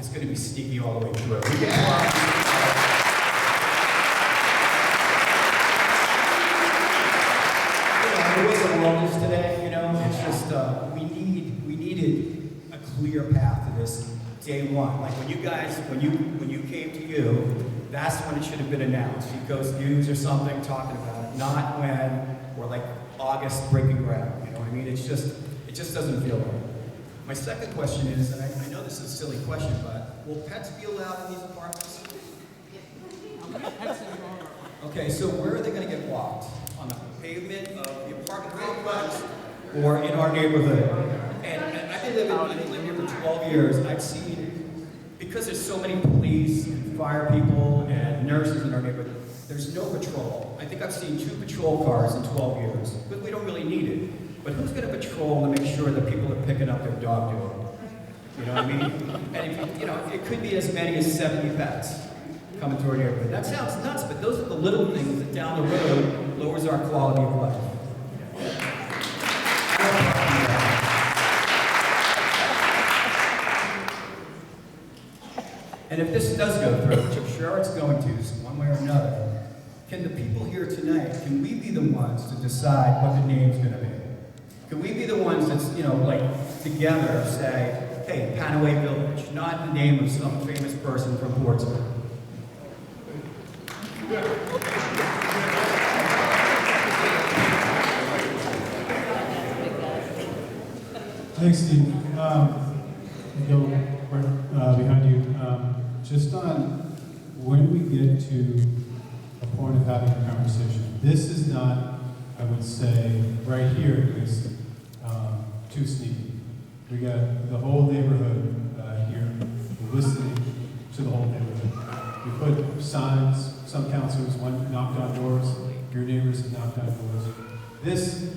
it's going to be sneaky all the way through. We can walk. The way the world is today, it's just we needed a clear path to this day one. Like when you came to you, that's when it should have been announced. Because news or something talking about it, not when we're like August breaking ground. You know what I mean? It just doesn't feel right. My second question is, and I know this is a silly question, but will pets be allowed in these apartments? Okay, so where are they going to get walked? On the pavement of the apartment complex or in our neighborhood? And I've been living here for 12 years. I've seen, because there's so many police and fire people and nurses in our neighborhood, there's no patrol. I think I've seen 2 patrol cars in 12 years, but we don't really need it. But who's going to patrol to make sure that people are picking up their dog doodle? You know what I mean? And it could be as many as 70 pets coming to our neighborhood. That sounds nuts, but those are the little things that down the road lowers our quality of life. And if this does go through, which I'm sure it's going to, one way or another, can the people here tonight, can we be the ones to decide what the name's going to be? Can we be the ones that's, together say, hey, Panaway Village, not the name of some famous person from Portsmouth? Thanks, Steve. Go right behind you. Just on when we get to a point of having a conversation, this is not, I would say, right here is too sneaky. We got the whole neighborhood here. We're listening to the whole neighborhood. We put signs. Some councilors knocked on doors. Your neighbors have knocked on doors. This,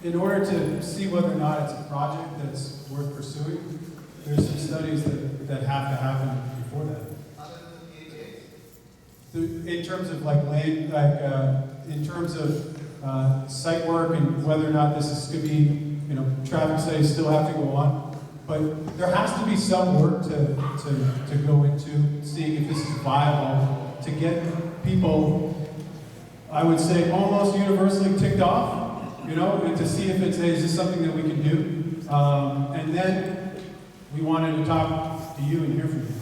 in order to see whether or not it's a project that's worth pursuing, there's some studies that have to happen before that. Other than the PHA? In terms of land, in terms of site work and whether or not this could be, traffic studies still have to go on. But there has to be some work to go into seeing if this is viable to get people, I would say, almost universally ticked off, and to see if is this something that we can do. And then we wanted to talk to you and hear from you.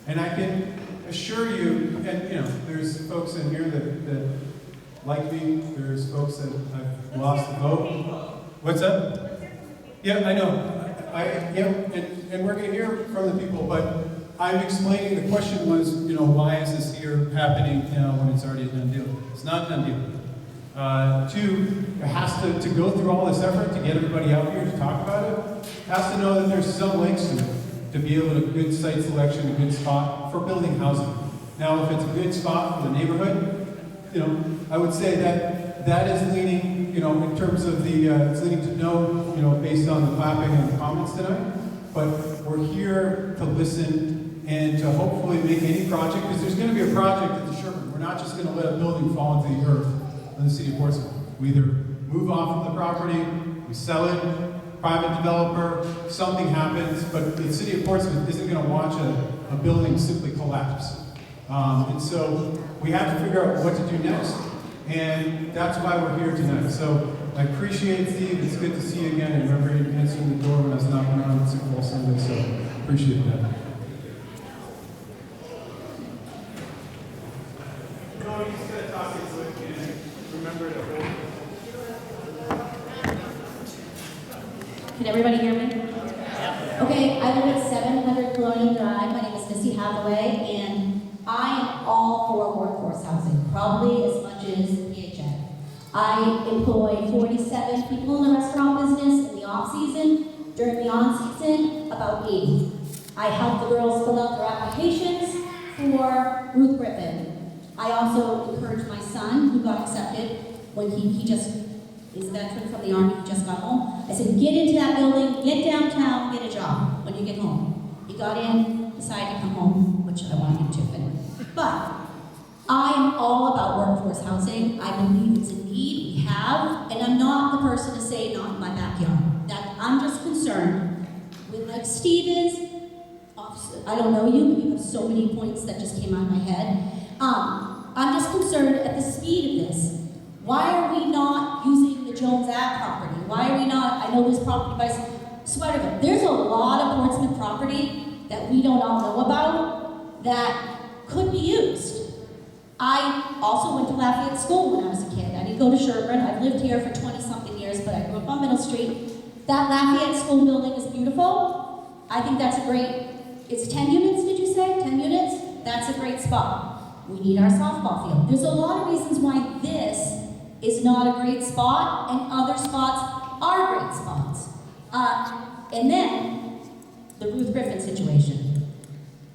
And I can assure you, and there's folks in here that like me, there's folks that have lost the vote. What's that? Yeah, I know. And we're going to hear from the people, but I'm explaining, the question was, why is this here happening now when it's already a done deal? It's not a done deal. 2, it has to go through all this effort to get everybody out here to talk about it. It has to know that there's some links to it, to be able to good site selection, a good spot for building housing. Now, if it's a good spot for the neighborhood, I would say that is leaning, in terms of it's leaning to no, based on the clapping and the comments tonight. But we're here to listen and to hopefully make any project, because there's going to be a project at the Sherman. We're not just going to let a building fall into the earth in the city of Portsmouth. We either move off of the property, we sell it, private developer, something happens, but the city of Portsmouth isn't going to watch a building simply collapse. And so we have to figure out what to do next. And that's why we're here tonight. So I appreciate Steve. It's good to see you again. And remember you answering the door when I was knocking around at Super Bowl Sunday. So appreciate that. No, you just gotta talk into it and remember to hold. Can everybody hear me? Okay, I live at 700 Colonial Drive. My name is Missy Hathaway, and I am all for workforce housing, probably as much as PHA. I employ 47 people in the restaurant business in the off-season. During the on-season, about 80. I help the girls fill out their applications for Ruth Griffin. I also encourage my son, who got accepted when he just is a veteran from the Army, he just got home. I said, get into that building, get downtown, get a job when you get home. He got in, decided to come home, which I wanted him to. But I am all about workforce housing. I believe it's a need we have, and I'm not the person to say not in my backyard. That I'm just concerned with, like Steve is, I don't know you, but you have so many points that just came out of my head. I'm just concerned at the speed of this. Why are we not using the Jones Ave property? Why are we not, I know this property by Sweaterville. There's a lot of Portsmouth property that we don't all know about that could be used. I also went to Lafayette School when I was a kid. I didn't go to Sherburne. I've lived here for 20-something years, but I grew up on Middle Street. That Lafayette School building is beautiful. I think that's a great, it's 10 units, did you say? 10 units? That's a great spot. We need our softball field. There's a lot of reasons why this is not a great spot, and other spots are great spots. And then, the Ruth Griffin situation.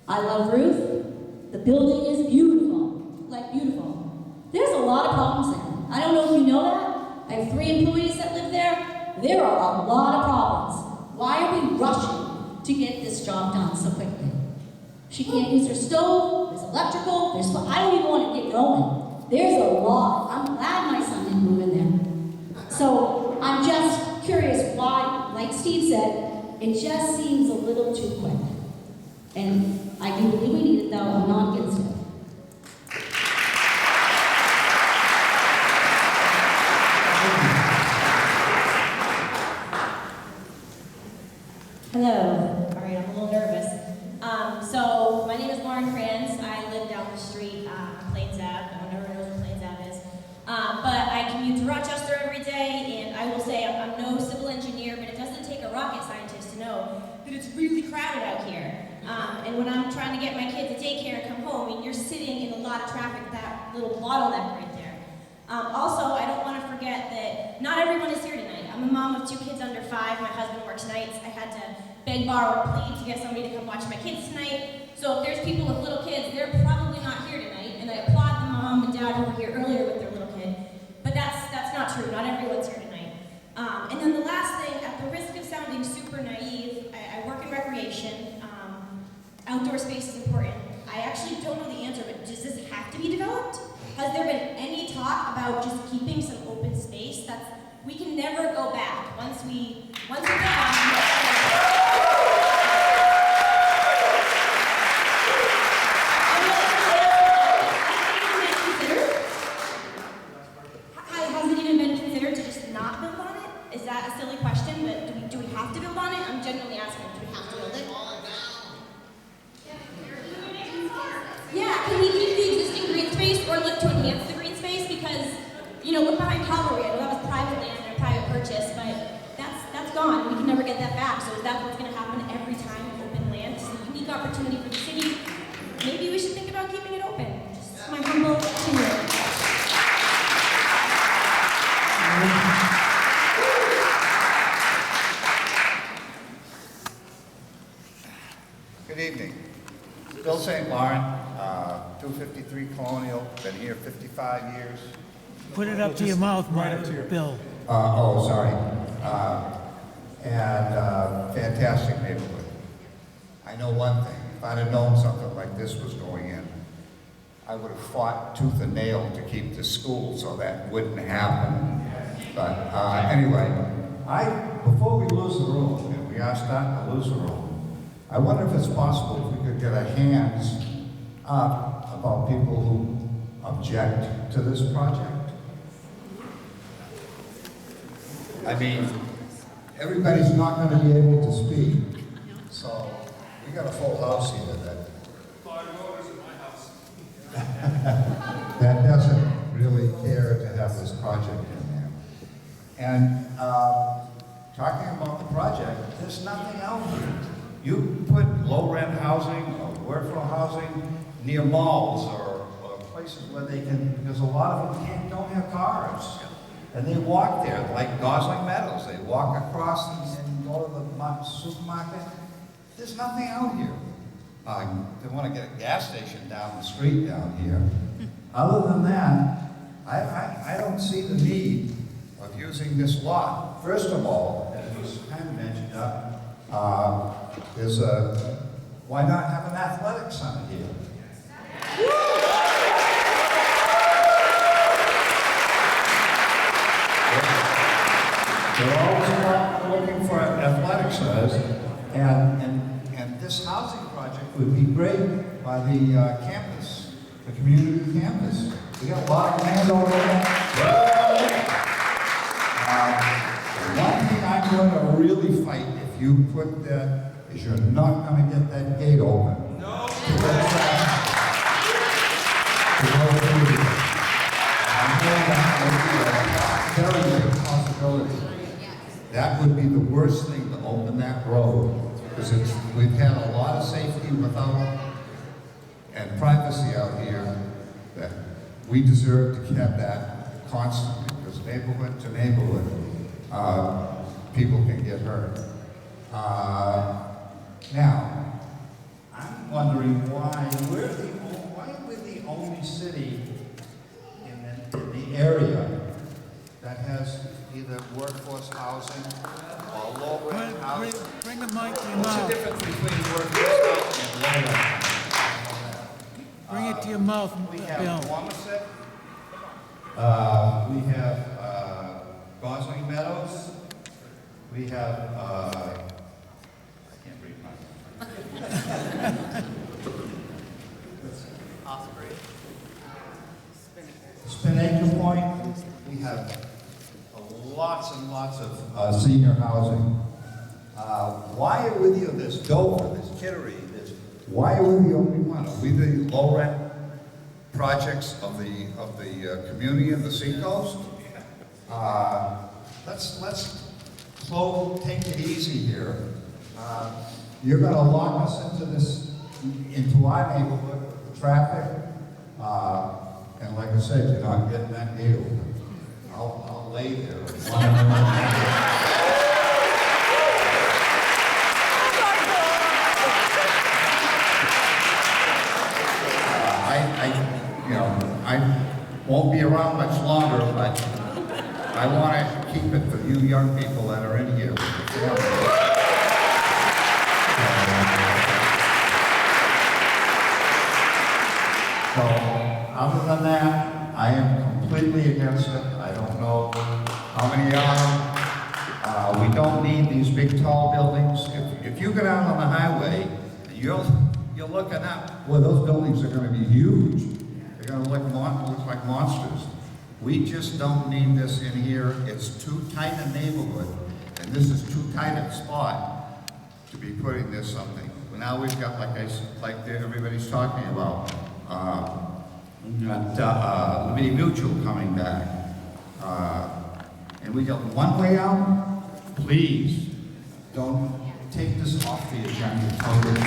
I love Ruth. The building is beautiful, like beautiful. There's a lot of problems there. I don't know if you know that. I have 3 employees that live there. There are a lot of problems. Why are we rushing to get this job done so quickly? She can't use her stove, there's electrical, I don't even want to get going. There's a lot. I'm glad my son didn't move in there. So I'm just curious why, like Steve said, it just seems a little too quick. And I do believe we need it though, I'm not against it. Hello. All right, I'm a little nervous. So my name is Lauren Kranz. I live down the street, Plains Ave. No one ever knows where Plains Ave is. But I commute to Rochester every day, and I will say I'm no civil engineer, but it doesn't take a rocket scientist to know that it's really crowded out here. And when I'm trying to get my kids to daycare and come home, I mean, you're sitting in a lot of traffic, that little bottleneck right there. Also, I don't want to forget that not everyone is here tonight. I'm a mom of 2 kids under 5. My husband works nights. I had to beg, borrow, and plead to get somebody to come watch my kids tonight. So if there's people with little kids, they're probably not here tonight. And I applaud the mom and dad who were here earlier with their little kid. But that's not true. Not everyone's here tonight. And then the last thing, at the risk of sounding super naive, I work in recreation. Outdoor space is important. I actually don't know the answer, but does this have to be developed? Has there been any talk about just keeping some open space? We can never go back. Once we go has it even been considered to just not build on it? Is that a silly question? But do we have to build on it? I'm genuinely asking, do we have to build it? Yeah, can we keep the existing green space or look to enhance the green space? Because, look behind Calvary. I know that was private land and a private purchase, but that's gone. We can never get that back. So is that what's going to happen every time we open land? It's a unique opportunity for the city. Maybe we should think about keeping it open. Just my humble opinion. Good evening. Bill St. Laurent, 253 Colonial, been here 55 years. Put it up to your mouth, Bill. Sorry. Fantastic neighborhood. I know one thing, if I'd have known something like this was going in, I would have fought tooth and nail to keep the school so that wouldn't happen. But anyway, before we lose the room, and we are starting to lose the room, I wonder if it's possible if we could get our hands up about people who object to this project. I mean, everybody's not going to be able to speak, so we got a full house here that 5 voters in my house. that doesn't really care to have this project in there. And talking about the project, there's nothing out here. You put low-rent housing or workforce housing near malls or places where they can, because a lot of them don't have cars. And they walk there, like Gosling Meadows. They walk across and go to the supermarket. There's nothing out here. They want to get a gas station down the street down here. Other than that, I don't see the need of using this lot. First of all, as was kind of mentioned why not have an athletic center here? They're always looking for athletic centers, and this housing project would be great by the campus, the community campus. We got a lot of land over there. One thing I'm going to really fight if you put that is you're not going to get that gate open. No. I know that would be a very big possibility. That would be the worst thing to open that road, because we've had a lot of safety without and privacy out here that we deserve to have that constantly, because neighborhood to neighborhood, people can get hurt. Now, I'm wondering why we're the only city in the area that has either workforce housing or low-rent housing. Bring the mic to your What's the mouth. difference between workforce housing and low-rent? Bring it to your mouth, We have Bill. Wamasett, we have Gosling Meadows, we have, I can't read mine. Spinnaker Point, we have lots and lots of senior housing. Why are we this Dover, this Kittery, why are we the only one? Are we the low rent projects of the community of the Seacoast? Let's take it easy here. You're going to lock us into our neighborhood with the traffic, and like I said, you're not getting that gate open. I'll lay there. I won't be around much longer, but I want to keep it for you young people that are in here. So, other than that, I am completely against it. I don't know how many are. We don't need these big tall buildings. If you go down on the highway, you're looking up, well, those buildings are going to be huge. They're going to look like monsters. We just don't need this in here. It's too tight a neighborhood, and this is too tight a spot to be putting this something. Now we've got, like everybody's talking about, Liberty Mutual coming back, and we got one way out. Please don't take this off the agenda totally.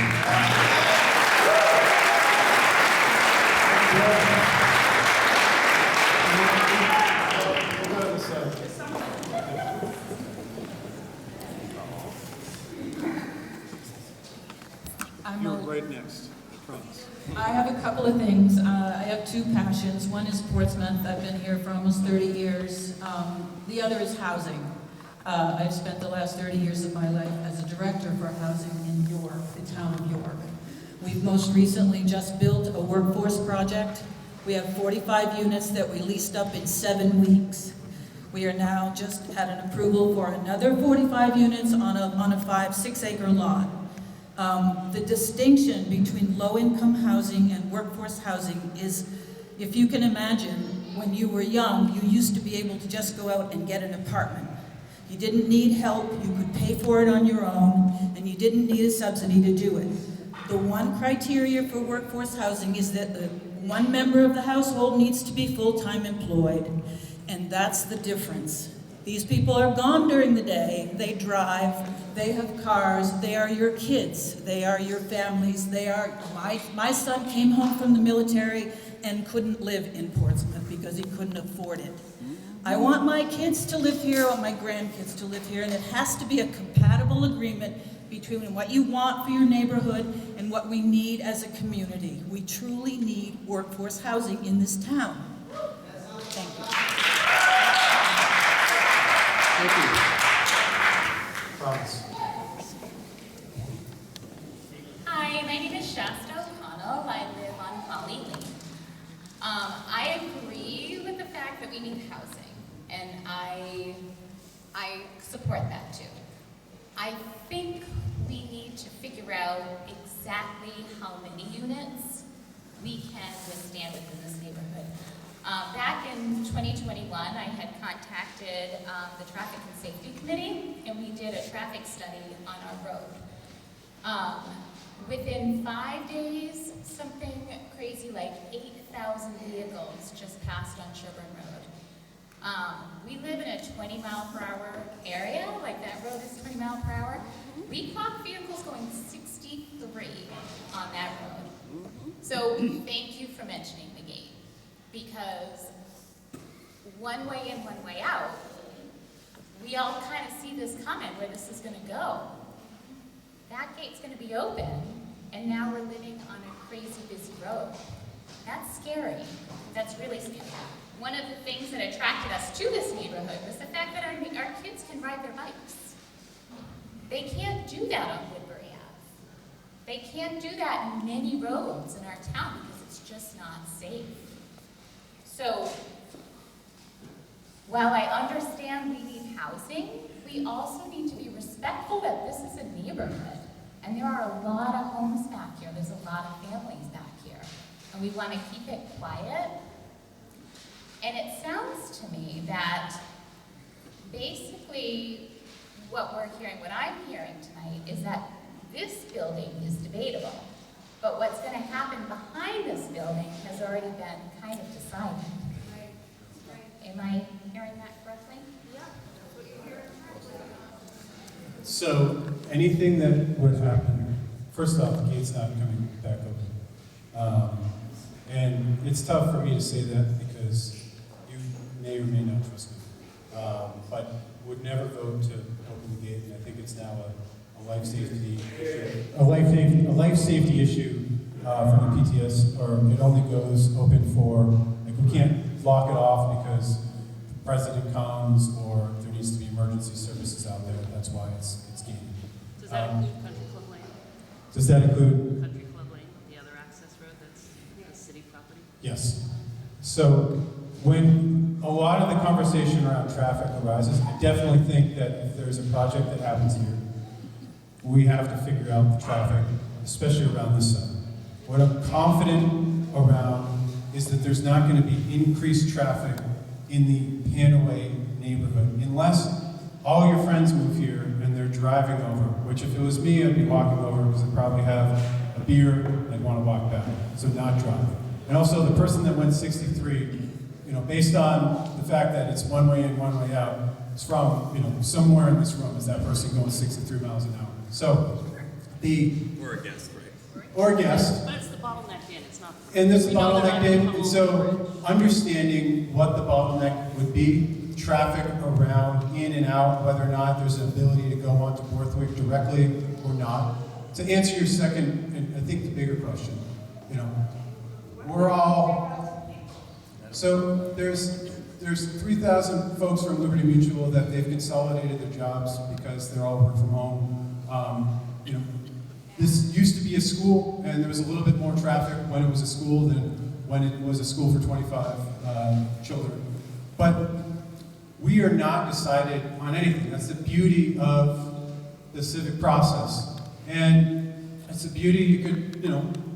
You're right next, I promise. I have a couple of things. I have two passions. One is Portsmouth. I've been here for almost 30 years. The other is housing. I've spent the last 30 years of my life as a director for housing in York, the town of York. We've most recently just built a workforce project. We have 45 units that we leased up in 7 weeks. We are now just had an approval for another 45 units on a 5-6 acre lot. The distinction between low-income housing and workforce housing is, if you can imagine, when you were young, you used to be able to just go out and get an apartment. You didn't need help, you could pay for it on your own, and you didn't need a subsidy to do it. The one criteria for workforce housing is that the one member of the household needs to be full-time employed, and that's the difference. These people are gone during the day, they drive, they have cars, they are your kids, they are your families, they are, my son came home from the military and couldn't live in Portsmouth because he couldn't afford it. I want my kids to live here, I want my grandkids to live here, and it has to be a compatible agreement between what you want for your neighborhood and what we need as a community. We truly need workforce housing in this town. Thank you. Thank you. Promise. Hi, my name is Shasta O'Connell. I live on Holly Lane. I agree with the fact that we need housing, and I support that too. I think we need to figure out exactly exactly how many units we can withstand within this neighborhood. Back in 2021, I had contacted the Traffic and Safety Committee, and we did a traffic study on our road. Within 5 days, something crazy like 8,000 vehicles just passed on Sherburne Road. We live in a 20-mile-per-hour area, like that road is 20 miles per hour. We clock vehicles going 63 on that road. So thank you for mentioning the gate, because one way in, one way out, we all kind of see this coming, where this is going to go. That gate's going to be open, and now we're living on a crazy busy road. That's scary. That's really scary. One of the things that attracted us to this neighborhood was the fact that our kids can ride their bikes. They can't do that on Woodbury Ave. They can't do that in many roads in our town because it's just not safe. So, while I understand we need housing, we also need to be respectful that this is a neighborhood. And there are a lot of homes back here. There's a lot of families back here. And we want to keep it quiet. And it sounds to me that basically what I'm hearing tonight is that this building is debatable. But what's going to happen behind this building has already been kind of decided. Am I hearing that correctly? Yeah. So anything that would happen, first off, the gate's not coming back open. And it's tough for me to say that because you may or may not trust me. But would never vote to open the gate, and I think it's now a life safety issue. A life safety issue from the PTS, or it only goes open for, like, we can't lock it off because the president comes or there needs to be emergency services out there. That's why it's gated. Does that include Country Club Lane? Does that include? Country Club Lane, the other access road that's the city property? Yes. So when a lot of the conversation around traffic arises, I definitely think that if there's a project that happens here, we have to figure out the traffic, especially around this side. What I'm confident around is that there's not going to be increased traffic in the Panaway neighborhood, unless all your friends move here and they're driving over, which if it was me, I'd be walking over because I'd probably have a beer and I'd want to walk back, so not drive. And also the person that went 63, based on the fact that it's one way in, one way out, it's from, somewhere in this room is that person going 63 miles an hour. So, Or a guest, right? Or a guest. But it's the bottleneck in, it's not. And this bottleneck in, and so understanding what the bottleneck would be, traffic around, in and out, whether or not there's an ability to go onto Borthwick directly or not. To answer your second, and I think the bigger question, we're all, so there's 3,000 folks from Liberty Mutual that they've consolidated their jobs because they're all work from home. This used to be a school, and there was a little bit more traffic when it was a school than when it was a school for 25 children. But we are not decided on anything. That's the beauty of the civic process. And it's the beauty, you could,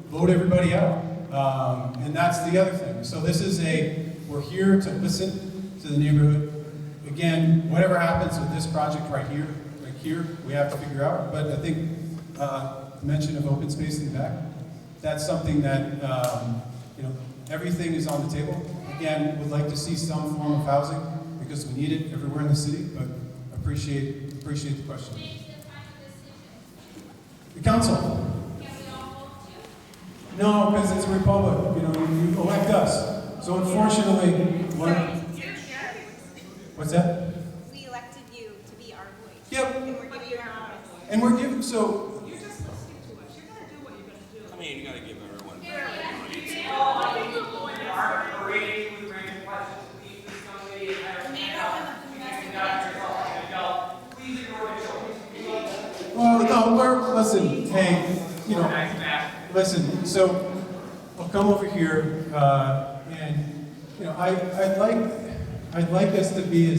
vote everybody out. And that's the other thing. So this is we're here to listen to the neighborhood. Again, whatever happens with this project right here, we have to figure out. But I think the mention of open space in the back, that's something that, everything is on the table. Again, would like to see some form of housing because we need it everywhere in the city, but appreciate the question. The council. No, because it's a republic. You elect us. So unfortunately, what's that? We elected you to be our voice. Yep. And we're giving you our voice. And we're giving, so. You're just listening to us. You're gonna do what you're gonna do. I mean, you gotta give everyone. Well, listen, hey, listen, so I'll come over here, and, I'd like us to be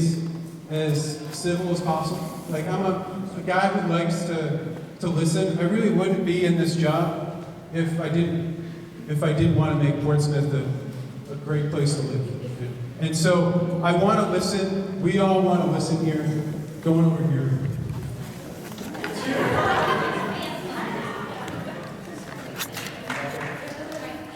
as civil as possible. Like, I'm a guy who likes to to listen. I really wouldn't be in this job if I didn't want to make Portsmouth a great place to live. And so I want to listen. We all want to listen here. Going over here.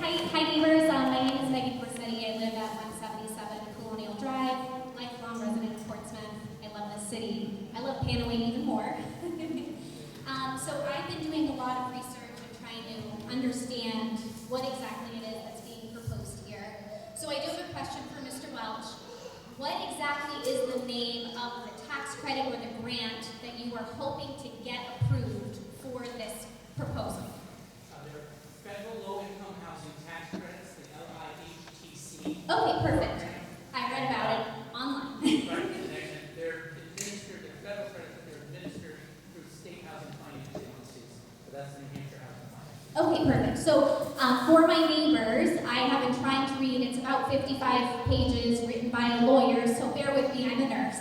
Hi neighbors, my name is Megan Corsetti. I live at 177 Colonial Drive, lifelong resident of Portsmouth. I love this city. I love Panaway even more. So I've been doing a lot of research and trying to understand what exactly it is that's being proposed here. So I do have a question for Mr. Welch. What exactly is the name of the tax credit or the grant that you are hoping to get approved for this proposal? They're federal low-income housing tax credits, the LIHTC. Okay, perfect. I read about it online. Right, and they're administered, they're federal credits, but they're administered through state housing finance agencies. So that's the New Hampshire Housing Finance. Okay, perfect. So for my neighbors, I have been trying to read, it's about 55 pages written by a lawyer, so bear with me, I'm a nurse.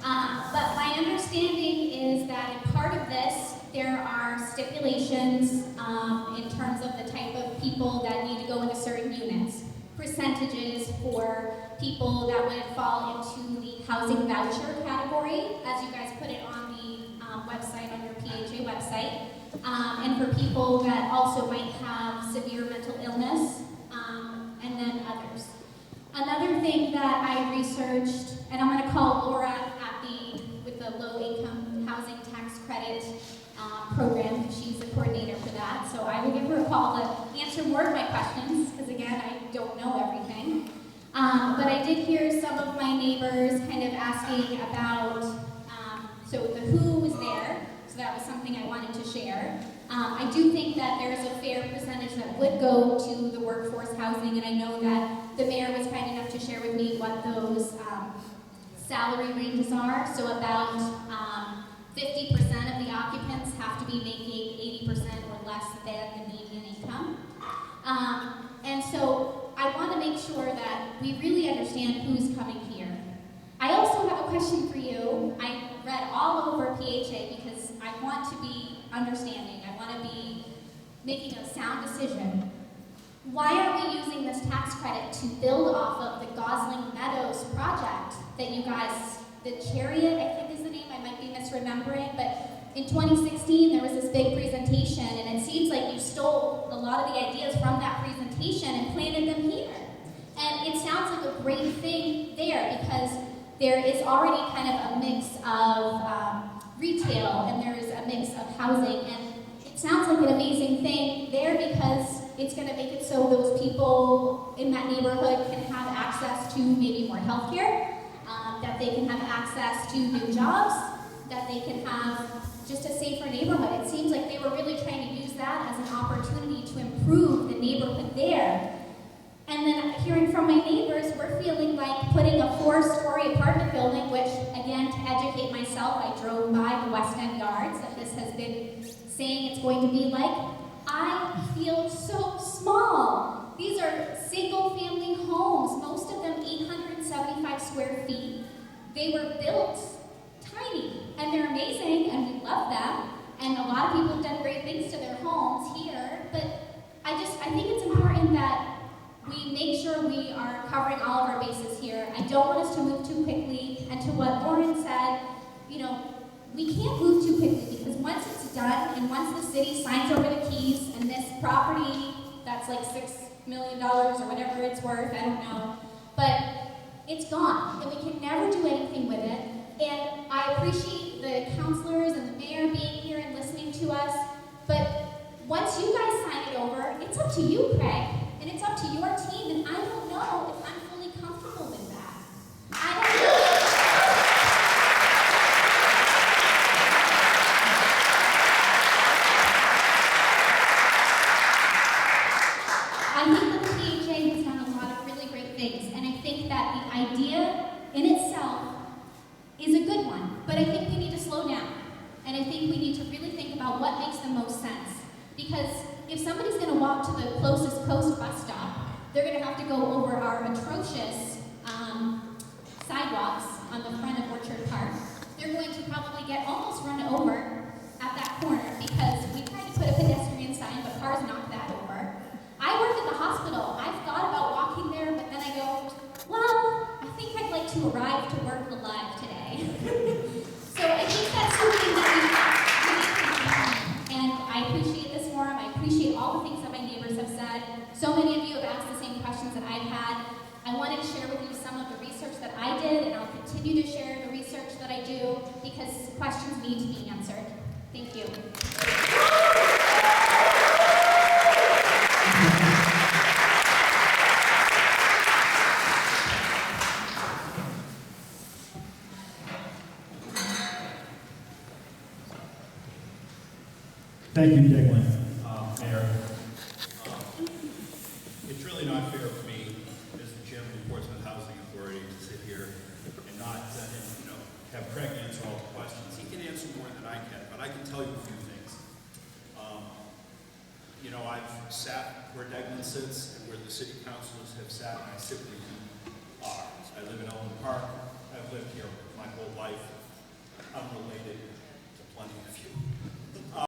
But my understanding is that in part of this, there are stipulations in terms of the type of people that need to go into certain units. Percentages for people that would fall into the housing voucher category, as you guys put it on the website, on your PHA website. And for people that also might have severe mental illness, and then others. Another thing that I researched, and I'm going to call Laura with the low income housing tax credit program, she's the coordinator for that, so I will give her a call to answer more of my questions, because again, I don't know everything. But I did hear some of my neighbors kind of asking about, so the who was there, so that was something I wanted to share. I do think that there is a fair percentage that would go to the workforce housing, and I know that the mayor was kind enough to share with me what those salary ranges are. So about 50% of the occupants have to be making 80% or less than the median income. And so I want to make sure that we really understand who's coming here. I also have a question for you. I read all over PHA because I want to be understanding. I want to be making a sound decision. Why are we using this tax credit to build off of the Gosling Meadows project that you guys, the Chariot, I think is the name, I might be misremembering, but in 2016 there was this big presentation, and it seems like you stole a lot of the ideas from that presentation and planted them here. And it sounds like a great thing there because there is already kind of a mix of retail and there is a mix of housing, and it sounds like an amazing thing there because it's going to make it so those people in that neighborhood can have access to maybe more health care, that they can have access to new jobs, that they can have just a safer neighborhood. It seems like they were really trying to use that as an opportunity to improve the neighborhood there. And then hearing from my neighbors, we're feeling like putting a 4-story apartment building, which again, to educate myself, I drove by the West End Yards that this has been saying it's going to be like. I feel so small. These are single-family homes, most of them 875 square feet. They were built tiny, and they're amazing, and we love them. And a lot of people have done great things to their homes here, but I think it's important that we make sure we are covering all of our bases here. I don't want us to move too quickly, and to what Lauren said, you know, we can't move too quickly because once it's done and once the city signs over the keys and this property that's like $6 million or whatever it's worth, I don't know, but it's gone and we can never do anything with it. And I appreciate the counselors and the mayor being here and listening to us, but once you guys sign it over, it's up to you, Craig, and it's up to your team, and I don't know if I'm fully comfortable with that. I don't know. I think that the PHA has done a lot of really great things, and I think that the idea in itself is a good one, but I think we need to slow down, and I think we need to really think about what makes the most sense, because if somebody's going to walk to the closest coast bus stop, they're going to have to go over our atrocious sidewalks on the front of Orchard Park. They're going to probably get almost run over at that corner because we tried to put a pedestrian sign, but cars knocked that over. I work at the hospital. I've thought about walking there, but then I go, well, I think I'd like to arrive to work alive today. So I think that's something that we need to do. And I appreciate this forum. I appreciate all the things that my neighbors have said. So many of you have asked the same questions that I've had. I wanted to share with you some of the research that I did, and I'll continue to share the research that I do because questions need to be answered. Thank you. Thank you, Declan. Mayor. It's really not fair for me, as the chairman of the Portsmouth Housing Authority, to sit here and not, have Craig answer all the questions. He can answer more than I can, but I can tell you a few things. I've sat where Declan sits and where the city councilors have sat, and I sit where you are. I live in Elm Park. I've lived here my whole life. I'm related to plenty of you.